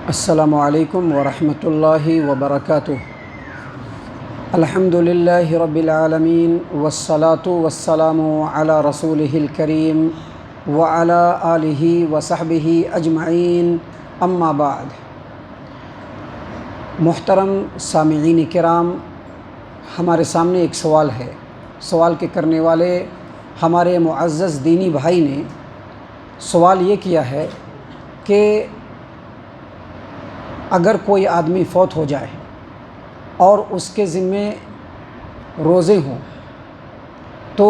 السلام علیکم ورحمۃ اللہ وبرکاتہ۔ الحمد للہ رب العالمین والصلاة والسلام علی رسولہ الکریم وعلی آلہ وصحبہ اجمعین، اما بعد۔ محترم سامعین کرام، ہمارے سامنے ایک سوال ہے۔ سوال کے کرنے والے ہمارے معزز دینی بھائی نے سوال یہ کیا ہے کہ اگر کوئی آدمی فوت ہو جائے اور اس کے ذمے روزے ہوں تو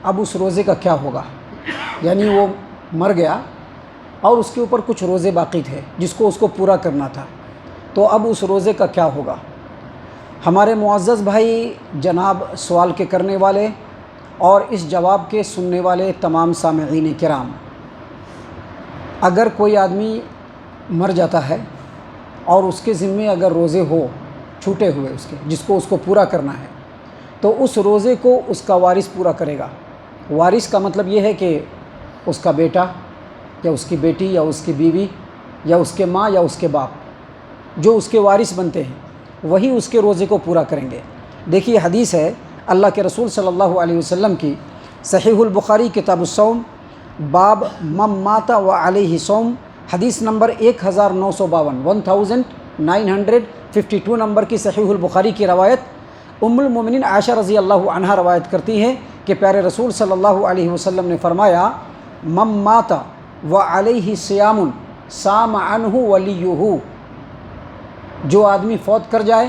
اب اس روزے کا کیا ہوگا؟ یعنی وہ مر گیا اور اس کے اوپر کچھ روزے باقی تھے جس کو اس کو پورا کرنا تھا، تو اب اس روزے کا کیا ہوگا؟ ہمارے معزز بھائی جناب سوال کے کرنے والے اور اس جواب کے سننے والے تمام سامعین کرام، اگر کوئی آدمی مر جاتا ہے اور اس کے ذمے اگر روزے ہو چھوٹے ہوئے جس کو اس کو پورا کرنا ہے، تو اس روزے کو اس کا وارث پورا کرے گا۔ وارث کا مطلب یہ ہے کہ اس کا بیٹا یا اس کی بیٹی یا اس کی بیوی یا اس کے ماں یا اس کے باپ، جو اس کے وارث بنتے ہیں وہی اس کے روزے کو پورا کریں گے۔ دیکھیے حدیث ہے اللہ کے رسول صلی اللہ علیہ وسلم کی، صحیح البخاری کتاب الصوم، باب من مات وعلیہ صوم، حدیث نمبر 1952 1952 نمبر کی صحیح البخاری کی روایت ام المومنین عائشہ رضی اللہ عنہا روایت کرتی ہیں کہ پیارے رسول صلی اللہ علیہ وسلم نے فرمایا، من مات وعلیہ صیام صام عنہ ولیہ، جو آدمی فوت کر جائے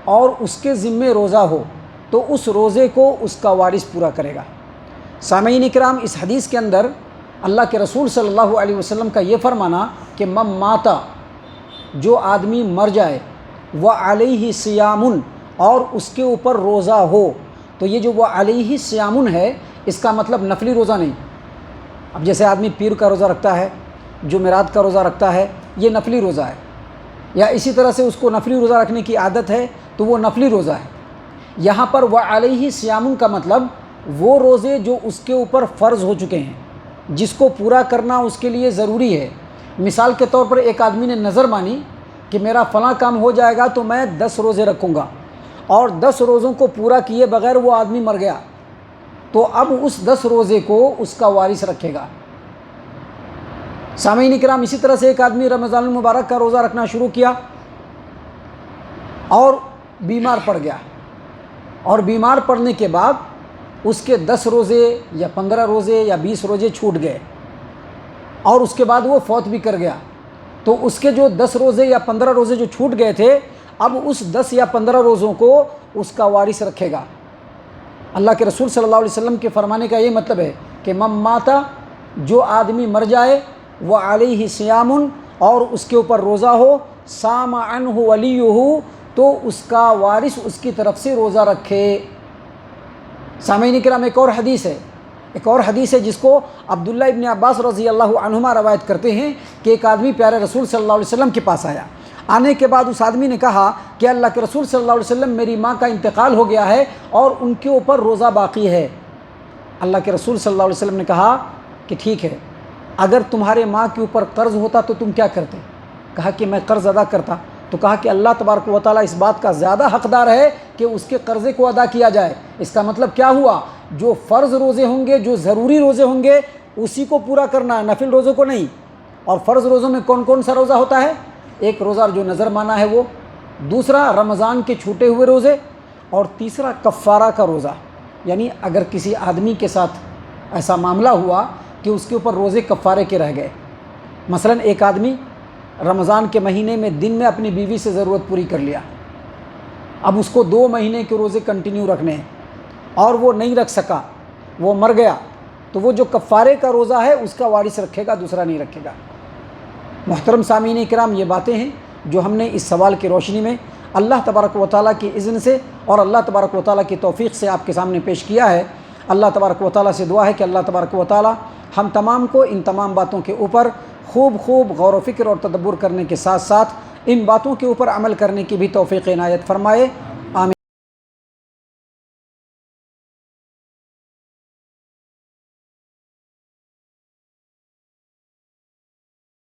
اور اس کے ذمے روزہ ہو تو اس روزے کو اس کا وارث پورا کرے گا۔ سامعین اکرام، اس حدیث کے اندر اللہ کے رسول صلی اللہ علیہ وسلم کا یہ فرمانا کہ من مات، جو آدمی مر جائے، وعلیہ صیام، اور اس کے اوپر روزہ ہو، تو یہ جو وعلیہ صیام ہے اس کا مطلب نفلی روزہ نہیں۔ اب جیسے آدمی پیر کا روزہ رکھتا ہے، جمعرات کا روزہ رکھتا ہے، یہ نفلی روزہ ہے، یا اسی طرح سے اس کو نفلی روزہ رکھنے کی عادت ہے تو وہ نفلی روزہ ہے۔ یہاں پر وعلیہ صیام کا مطلب وہ روزے جو اس کے اوپر فرض ہو چکے ہیں، جس کو پورا کرنا اس کے لیے ضروری ہے۔ مثال کے طور پر ایک آدمی نے نظر مانی کہ میرا فلاں کام ہو جائے گا تو میں 10 روزے رکھوں گا، اور 10 روزوں کو پورا کیے بغیر وہ آدمی مر گیا، تو اب اس 10 روزے کو اس کا وارث رکھے گا۔ سامعین اکرام، اسی طرح سے ایک آدمی رمضان المبارک کا روزہ رکھنا شروع کیا اور بیمار پڑ گیا، اور بیمار پڑنے کے بعد اس کے 10 روزے یا 15 روزے یا 20 روزے چھوٹ گئے، اور اس کے بعد وہ فوت بھی کر گیا، تو اس کے جو 10 روزے یا 15 روزے جو چھوٹ گئے تھے، اب اس 10 یا 15 روزوں کو اس کا وارث رکھے گا۔ اللہ کے رسول صلی اللہ علیہ وسلم کے فرمانے کا یہ مطلب ہے کہ من مات، جو آدمی مر جائے، وعلیہ صیام، اور اس کے اوپر روزہ ہو، صام عنہ ولیہ، تو اس کا وارث اس کی طرف سے روزہ رکھے۔ سامعین کرام، ایک اور حدیث ہے جس کو عبداللہ ابن عباس رضی اللہ عنہما روایت کرتے ہیں کہ ایک آدمی پیارے رسول صلی اللہ علیہ وسلم کے پاس آیا۔ آنے کے بعد اس آدمی نے کہا کہ اللہ کے رسول صلی اللہ علیہ وسلم، میری ماں کا انتقال ہو گیا ہے اور ان کے اوپر روزہ باقی ہے۔ اللہ کے رسول صلی اللہ علیہ وسلم نے کہا کہ ٹھیک ہے، اگر تمہارے ماں کے اوپر قرض ہوتا تو تم کیا کرتے؟ کہا کہ میں قرض ادا کرتا۔ تو کہا کہ اللہ تبارک و تعالیٰ اس بات کا زیادہ حقدار ہے کہ اس کے قرضے کو ادا کیا جائے۔ اس کا مطلب کیا ہوا؟ جو فرض روزے ہوں گے، جو ضروری روزے ہوں گے، اسی کو پورا کرنا ہے، نفل روزوں کو نہیں۔ اور فرض روزوں میں کون کون سا روزہ ہوتا ہے؟ ایک روزہ جو نظر مانا ہے وہ، دوسرا رمضان کے چھوٹے ہوئے روزے، اور تیسرا کفارہ کا روزہ۔ یعنی اگر کسی آدمی کے ساتھ ایسا معاملہ ہوا کہ اس کے اوپر روزے کفارے کے رہ گئے، مثلا ایک آدمی رمضان کے مہینے میں دن میں اپنی بیوی سے ضرورت پوری کر لیا، اب اس کو 2 مہینے کے روزے کنٹینیو رکھنے ہیں اور وہ نہیں رکھ سکا، وہ مر گیا، تو وہ جو کفارے کا روزہ ہے اس کا وارث رکھے گا، دوسرا نہیں رکھے گا۔ محترم سامعین کرام، یہ باتیں ہیں جو ہم نے اس سوال کی روشنی میں اللہ تبارک و تعالیٰ کی اذن سے اور اللہ تبارک و تعالیٰ کی توفیق سے آپ کے سامنے پیش کیا ہے۔ اللہ تبارک و تعالیٰ سے دعا ہے کہ اللہ تبارک و تعالیٰ ہم تمام کو ان تمام باتوں کے اوپر خوب غور و فکر اور تدبر کرنے کے ساتھ ساتھ ان باتوں کے اوپر عمل کرنے کی بھی توفیق عنایت فرمائے۔